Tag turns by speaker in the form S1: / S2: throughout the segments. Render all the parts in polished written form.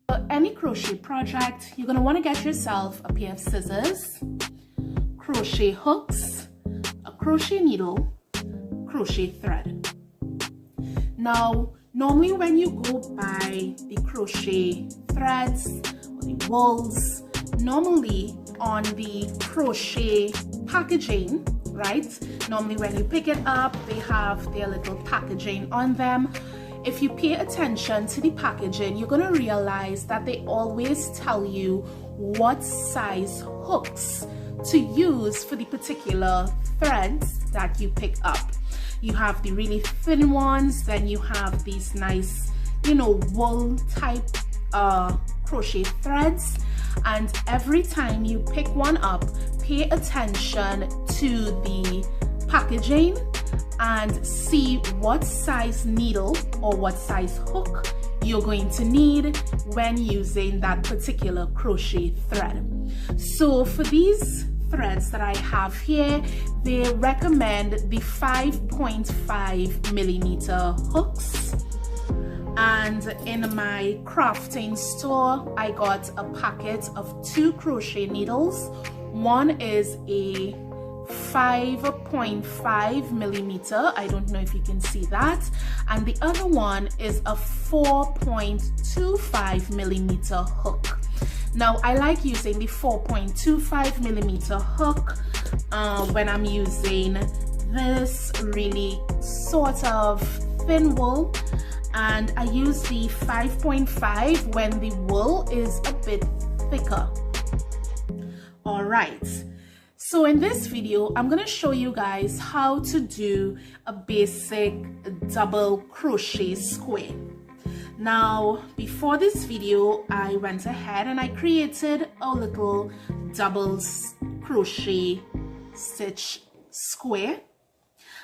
S1: For any crochet project, you're going to want to get yourself a pair of scissors, crochet hooks, a crochet needle, crochet thread. Now, normally when you go buy the crochet threads or the wools, normally on the crochet packaging, right? Normally when you pick it up, they have their little packaging on them. If you pay attention to the packaging, you're going to realize that they always tell you what size hooks to use for the particular threads that you pick up. You have the really thin ones, then you have these nice, you know, wool type crochet threads. And every time you pick one up, pay attention to the packaging and see what size needle or what size hook you're going to need when using that particular crochet thread. So for these threads that I have here, they recommend the 5.5 millimeter hooks. And in my crafting store, I got a packet of 2 crochet needles. One is a 5.5 millimeter, I don't know if you can see that, and the other one is a 4.25 millimeter hook. Now I like using the 4.25 millimeter hook when I'm using this really sort of thin wool, and I use the 5.5 when the wool is a bit thicker. All right. So in this video, I'm going to show you guys how to do a basic double crochet square. Now, before this video, I went ahead and I created a little double crochet stitch square.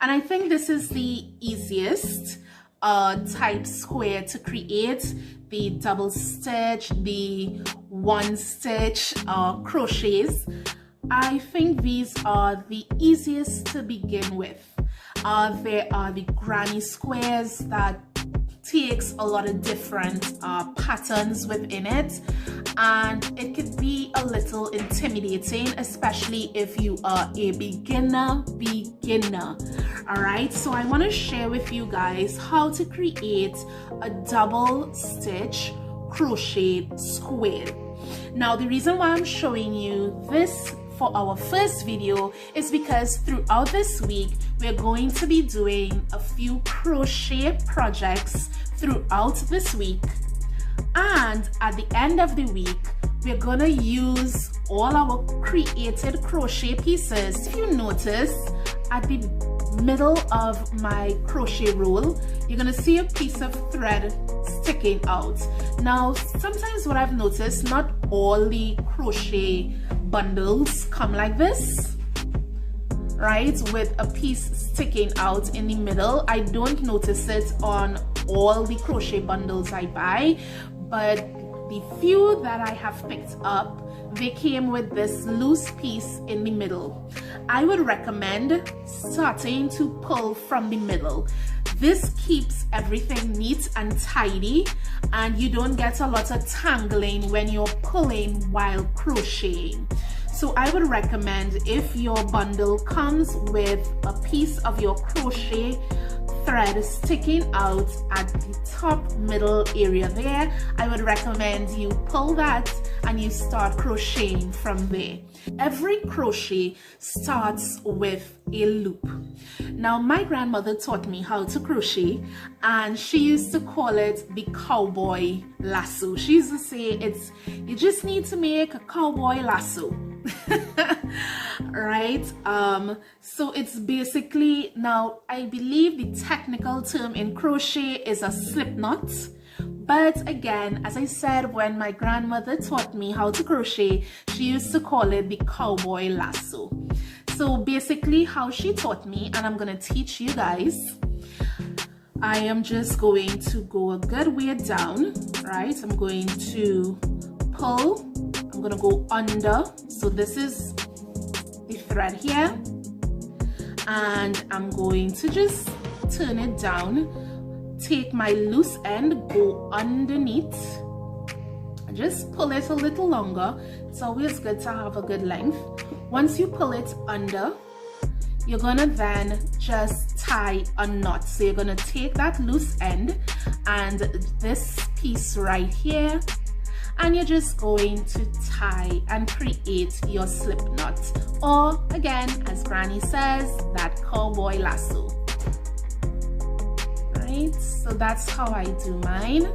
S1: And I think this is the easiest type square to create. The double stitch, the one stitch crochets. I think these are the easiest to begin with. There are the granny squares that takes a lot of different patterns within it, and it could be a little intimidating, especially if you are a beginner. All right, so I want to share with you guys how to create a double stitch crochet square. Now, the reason why I'm showing you this for our first video is because throughout this week we're going to be doing a few crochet projects throughout this week, and at the end of the week we're gonna use all our created crochet pieces. If you notice, at the middle of my crochet roll, you're gonna see a piece of thread sticking out. Now, sometimes what I've noticed, not all the crochet bundles come like this, right, with a piece sticking out in the middle. I don't notice it on all the crochet bundles I buy, but the few that I have picked up, they came with this loose piece in the middle. I would recommend starting to pull from the middle. This keeps everything neat and tidy, and you don't get a lot of tangling when you're pulling while crocheting. So I would recommend, if your bundle comes with a piece of your crochet thread sticking out at the top middle area there, I would recommend you pull that and you start crocheting from there. Every crochet starts with a loop. Now, my grandmother taught me how to crochet, and she used to call it the cowboy lasso. She used to say, you just need to make a cowboy lasso. Right? So it's basically, now I believe the technical term in crochet is a slip knot, but again, as I said, when my grandmother taught me how to crochet, she used to call it the cowboy lasso. So basically how she taught me, and I'm gonna teach you guys, I am just going to go a good way down, right? I'm going to pull, I'm gonna go under, so this is the thread here, and I'm going to just turn it down, take my loose end, go underneath, just pull it a little longer. It's always good to have a good length. Once you pull it under, you're gonna then just tie a knot. So you're gonna take that loose end and this piece right here, and you're just going to tie and create your slip knot, or again, as Granny says, that cowboy lasso. Right, so that's how I do mine.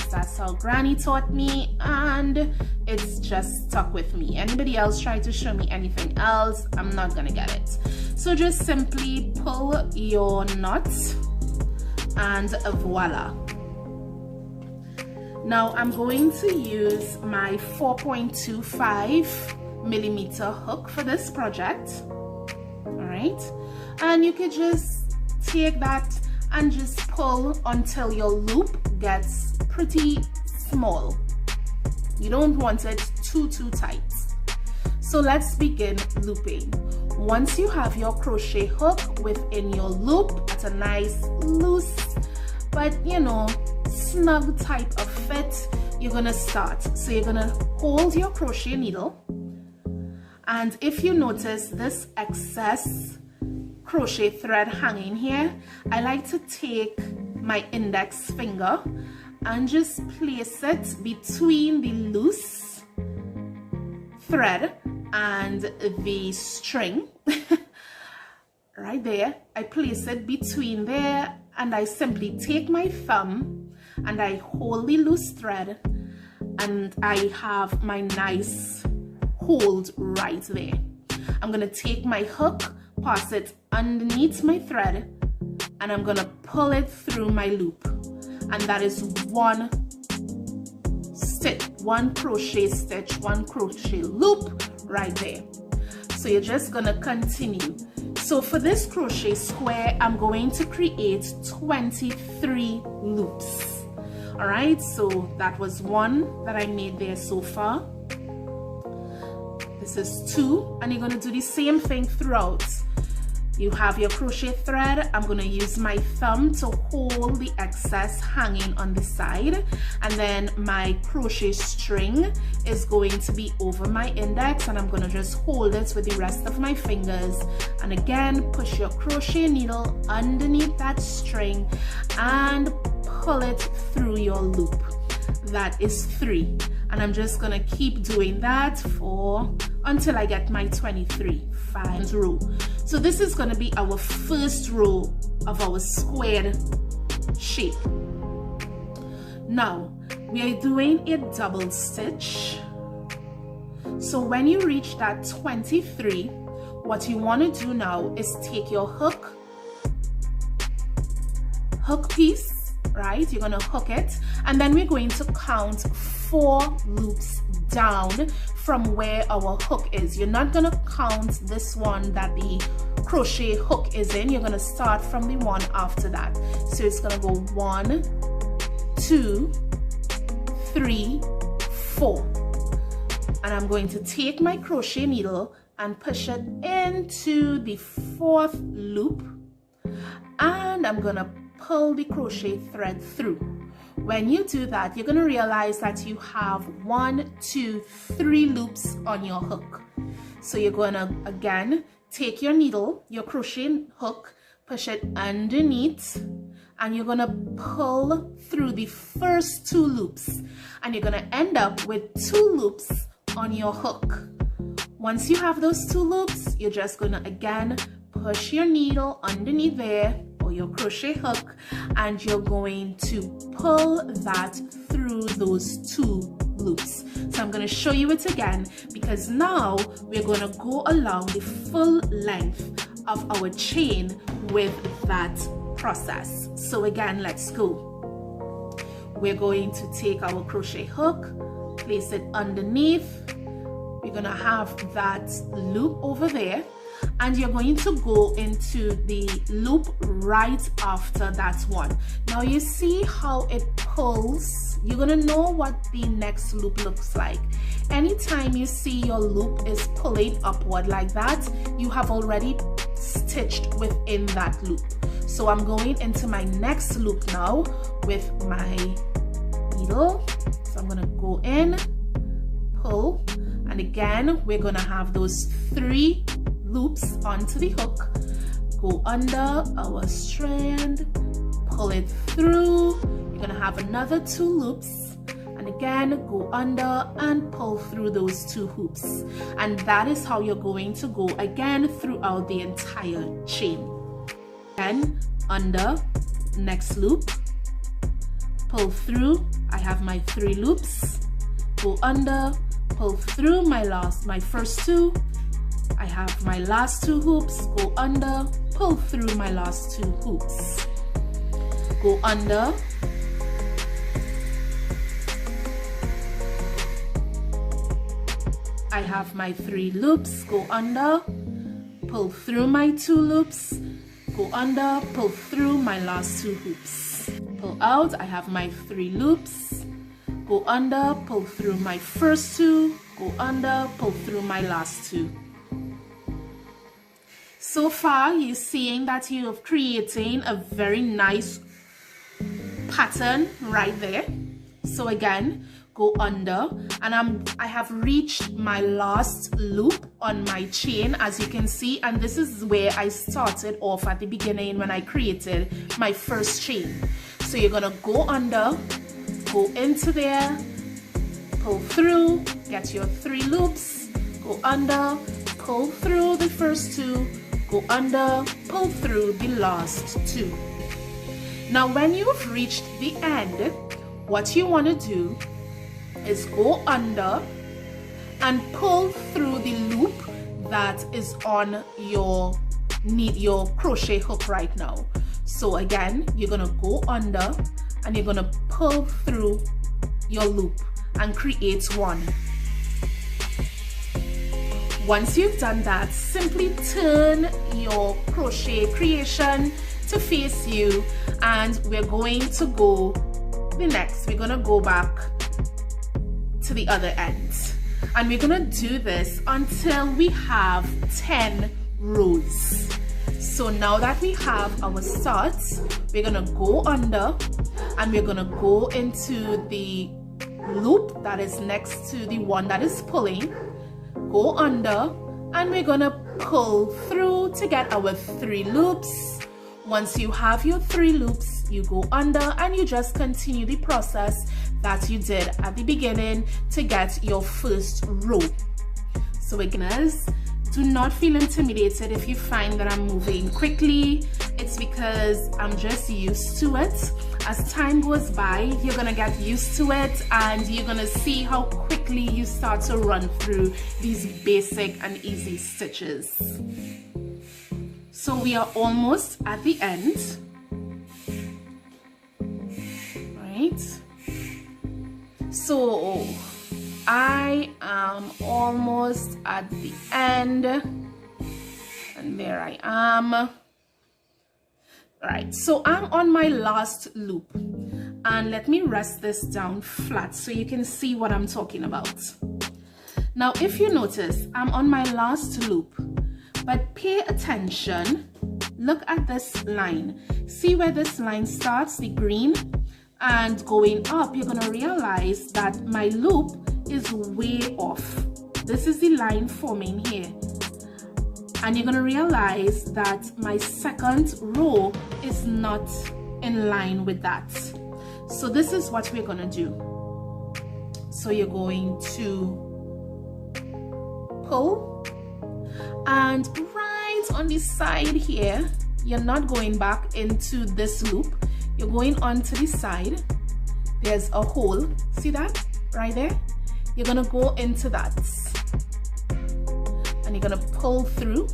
S1: That's how Granny taught me, and it's just stuck with me. Anybody else try to show me anything else, I'm not gonna get it. So just simply pull your knot and voila. Now I'm going to use my 4.25 millimeter hook for this project. All right, and you could just take that and just pull until your loop gets pretty small. You don't want it too tight. So let's begin looping. Once you have your crochet hook within your loop at a nice loose but snug type of fit, you're gonna start. So you're gonna hold your crochet needle, and if you notice this excess crochet thread hanging here, I like to take my index finger and just place it between the loose thread and the string. Right there, I place it between there, and I simply take my thumb and I hold the loose thread, and I have my nice hold right there. I'm gonna take my hook, pass it underneath my thread, and I'm gonna pull it through my loop, and that is one stitch, one crochet stitch, one crochet loop right there. So you're just gonna continue. So for this crochet square, I'm going to create 23 loops. All right, so that was one that I made there so far. This is 2, and you're going to do the same thing throughout. You have your crochet thread. I'm going to use my thumb to hold the excess hanging on the side, and then my crochet string is going to be over my index, and I'm going to just hold it with the rest of my fingers, and again push your crochet needle underneath that string and pull it through your loop. That is 3, and I'm just going to keep doing that until I get my 23 row. So this is going to be our first row of our squared shape. Now we are doing a double stitch. So when you reach that 23, what you want to do now is take your hook piece, right? You're going to hook it, and then we're going to count 4 loops down from where our hook is. You're not going to count this one that the crochet hook is in. You're going to start from the one after that. So it's going to go 1, 2, 3, 4, and I'm going to take my crochet needle and push it into the 4th loop, and I'm going to pull the crochet thread through. When you do that, you're going to realize that you have 1, 2, 3 loops on your hook. So you're going to again take your needle, your crochet hook, push it underneath, and you're going to pull through the first 2 loops, and you're going to end up with 2 loops on your hook. Once you have those 2 loops, you're just going to again push your needle underneath there, or your crochet hook, and you're going to pull that through those 2 loops. So I'm going to show you it again, because now we're going to go along the full length of our chain with that process. So again, let's go. We're going to take our crochet hook, place it underneath. We're going to have that loop over there, and you're going to go into the loop right after that one. Now you see how it pulls. You're going to know what the next loop looks like. Anytime you see your loop is pulling upward like that, you have already stitched within that loop. So I'm going into my next loop now with my needle. So I'm gonna go in, pull, and again we're gonna have those 3 loops onto the hook. Go under our strand, pull it through. You're gonna have another 2 loops, and again go under and pull through those 2 hoops. And that is how you're going to go again throughout the entire chain. Then under, next loop, pull through. I have my 3 loops, go under, pull through my first 2. I have my last 2 hoops, go under, pull through my last 2 hoops, go under, I have my 3 loops, go under, pull through my 2 loops, go under, pull through my last 2 hoops, pull out. I have my 3 loops, go under, pull through my first 2, go under, pull through my last 2. So far you're seeing that you're creating a very nice pattern right there. So again, go under, and I have reached my last loop on my chain, as you can see, and this is where I started off at the beginning when I created my first chain. So you're gonna go under, go into there, pull through, get your 3 loops, go under, pull through the first 2, go under, pull through the last 2. Now when you've reached the end, what you want to do is go under and pull through the loop that is on your crochet hook right now. So again, you're gonna go under and you're gonna pull through your loop and create 1. Once you've done that, simply turn your crochet creation to face you, and we're going to go we're gonna go back to the other end, and we're gonna do this until we have 10 rows. So now that we have our start, we're gonna go under and we're gonna go into the loop that is next to the one that is pulling, go under, and we're gonna pull through to get our 3 loops. Once you have your 3 loops, you go under and you just continue the process that you did at the beginning to get your first row. So beginners, do not feel intimidated if you find that I'm moving quickly. It's because I'm just used to it. As time goes by, you're gonna get used to it and you're gonna see how quickly you start to run through these basic and easy stitches. So we are almost at the end, right? So I am almost at the end, and there I am. Right, so I'm on my last loop, and let me rest this down flat so you can see what I'm talking about. Now if you notice, I'm on my last loop, but pay attention, look at this line. See where this line starts, the green, and going up, you're gonna realize that my loop is way off. This is the line forming here. And you're gonna realize that my second row is not in line with that. So this is what we're gonna do. So you're going to pull, and right on the side here, you're not going back into this loop, you're going onto the side. There's a hole, see that right there? You're gonna go into that and you're gonna pull through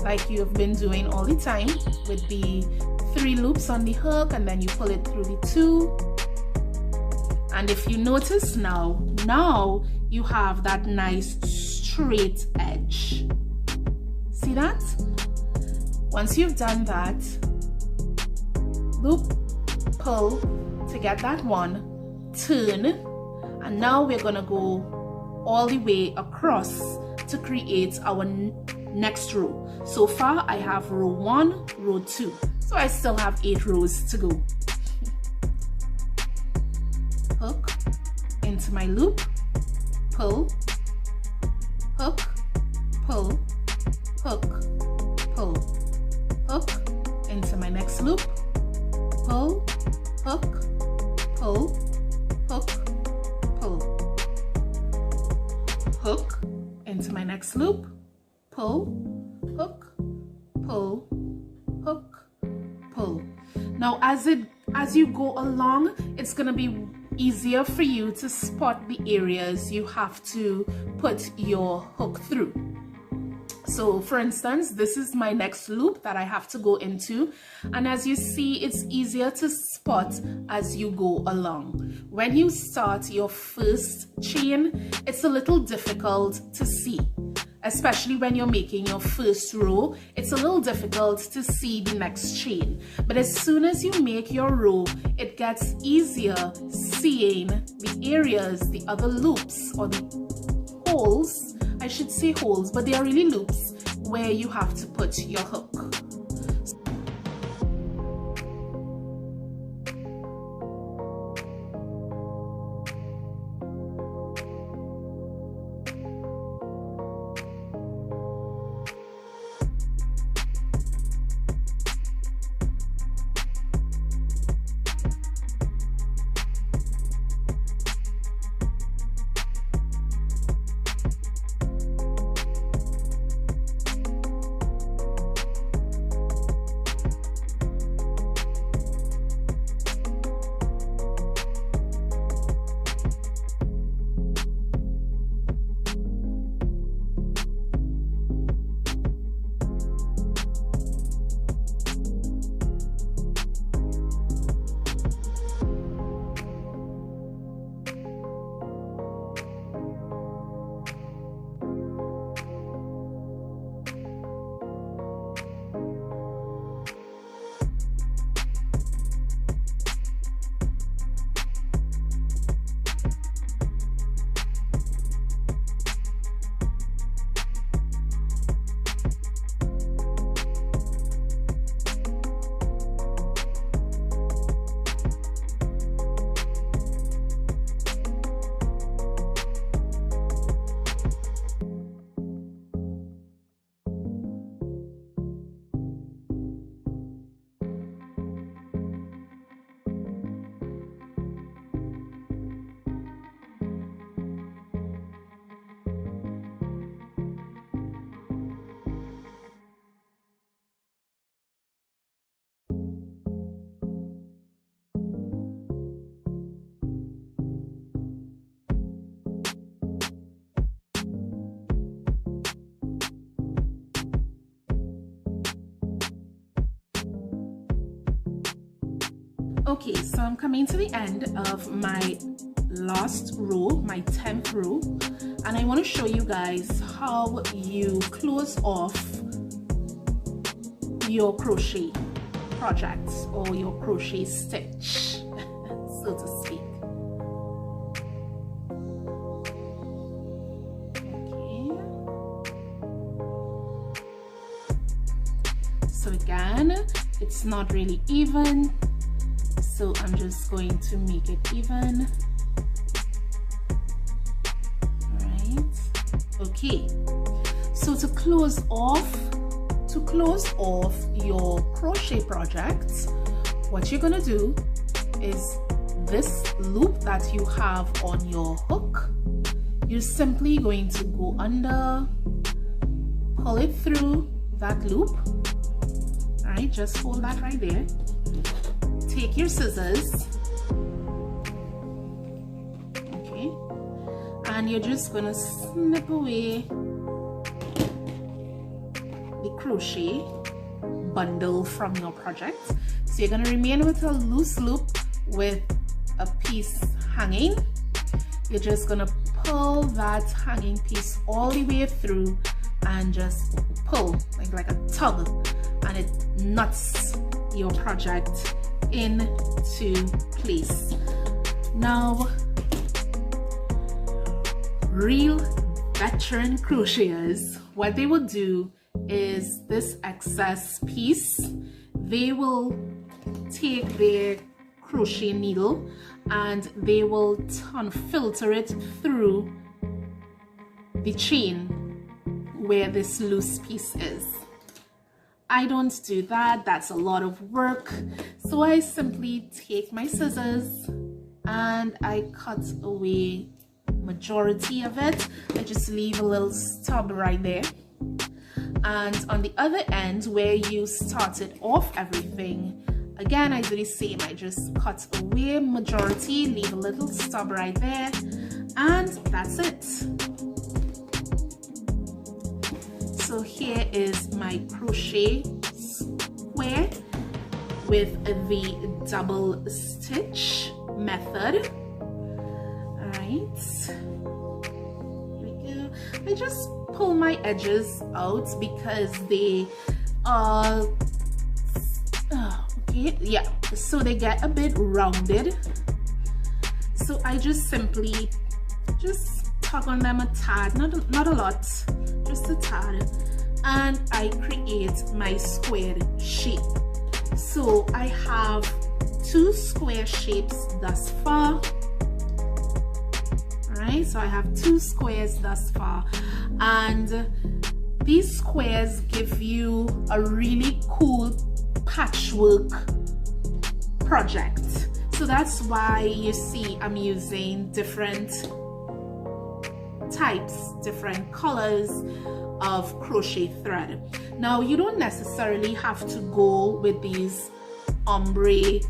S1: like you've been doing all the time with the 3 loops on the hook, and then you pull it through the 2. And if you notice now you have that nice straight edge. See that? Once you've done that, loop, pull to get that one, turn, and now we're gonna go all the way across to create our next row. So far I have row 1, row 2, so I still have 8 rows to go. hook into my loop, pull, hook, pull, hook, pull, hook into my next loop, pull, hook, pull, hook, pull, hook into my next loop, pull, hook, pull, hook, pull. Now as you go along, it's gonna be easier for you to spot the areas you have to put your hook through. So for instance, this is my next loop that I have to go into, and as you see, it's easier to spot as you go along. When you start your first chain, it's a little difficult to see, especially when you're making your first row. It's a little difficult to see the next chain, but as soon as you make your row, it gets easier seeing the areas, the other loops, or the holes. I should say holes, but they are really loops where you have to put your hook. Okay, so I'm coming to the end of my last row, my 10th row, and I want to show you guys how you close off your crochet project or your crochet stitch, so to speak. Okay, so again, it's not really even, so I'm just going to make it even. Right. Okay, so to close off your crochet project, what you're gonna do is this loop that you have on your hook, you're simply going to go under, pull it through that loop. All right, just hold that right there. Take your scissors, okay, and you're just gonna snip away the crochet bundle from your project. So you're gonna remain with a loose loop with a piece hanging. You're just gonna pull that hanging piece all the way through and just pull like a tug, and it knots your project into place. Now, real veteran crocheters, what they will do is this excess piece, they will take their crochet needle, and they will filter it through the chain where this loose piece is. I don't do that, that's a lot of work. So I simply take my scissors and I cut away majority of it. I just leave a little stub right there. And on the other end where you started off everything, again I do the same. I just cut away majority, leave a little stub right there, and that's it. So here is my crochet square with the double stitch method. All right, here we go. I just pull my edges out because they are okay, yeah, so they get a bit rounded. So I just simply tug on them a tad, not a lot, just a tad, and I create my squared shape. So I have 2 square shapes thus far. Alright, so I have 2 squares thus far, and these squares give you a really cool patchwork project. So that's why you see I'm using different types, different colors of crochet thread. Now you don't necessarily have to go with these ombre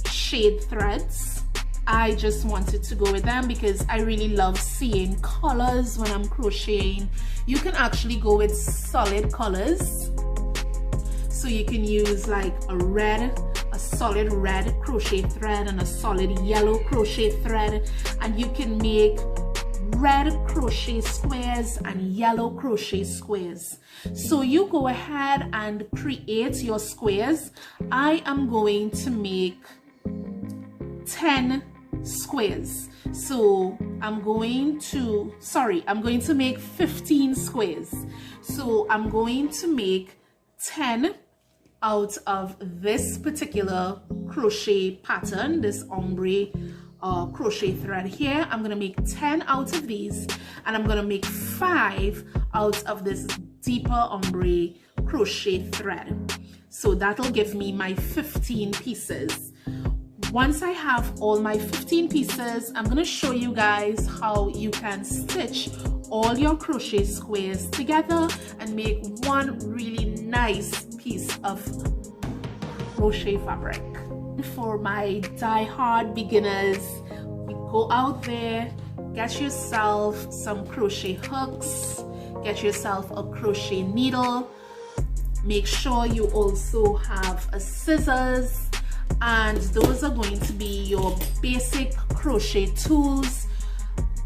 S1: shade threads. I just wanted to go with them because I really love seeing colors when I'm crocheting. You can actually go with solid colors. So you can use like a solid red crochet thread and a solid yellow crochet thread, and you can make red crochet squares and yellow crochet squares. So you go ahead and create your squares. I am going to make 10 squares. So I'm going to make 15 squares. So I'm going to make 10 out of this particular crochet pattern, this ombre crochet thread here. I'm gonna make 10 out of these, and I'm gonna make 5 out of this deeper ombre crochet thread. So that'll give me my 15 pieces. Once I have all my 15 pieces, I'm gonna show you guys how you can stitch all your crochet squares together and make one really nice piece of crochet fabric. For my die-hard beginners, you go out there, get yourself some crochet hooks, get yourself a crochet needle, make sure you also have a scissors, and those are going to be your basic crochet tools.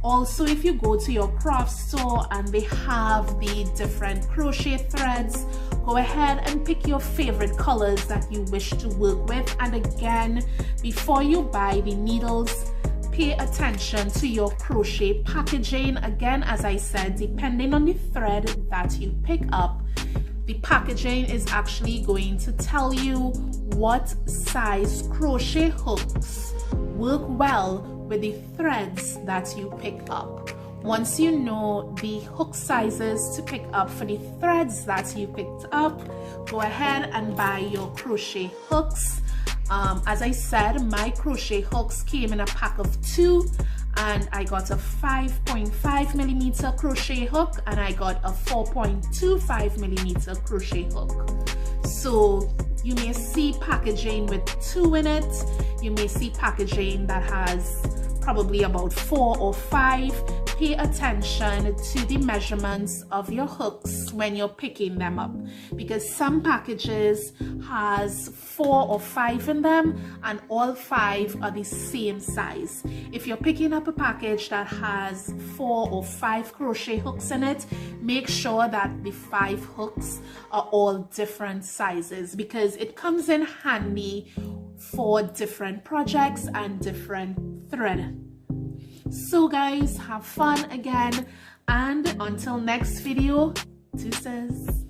S1: Also, if you go to your craft store and they have the different crochet threads, go ahead and pick your favorite colors that you wish to work with. And again, before you buy the needles, pay attention to your crochet packaging. Again, as I said, depending on the thread that you pick up, the packaging is actually going to tell you what size crochet hooks work well with the threads that you pick up. Once you know the hook sizes to pick up for the threads that you picked up, go ahead and buy your crochet hooks. As I said, my crochet hooks came in a pack of 2, and I got a 5.5mm crochet hook and I got a 4.25mm crochet hook. So you may see packaging with 2 in it. You may see packaging that has probably about 4 or 5. Pay attention to the measurements of your hooks when you're picking them up, because some packages has 4 or 5 in them and all 5 are the same size. If you're picking up a package that has 4 or 5 crochet hooks in it, make sure that the 5 hooks are all different sizes, because it comes in handy for different projects and different thread. So guys, have fun again, and until next video, deuces.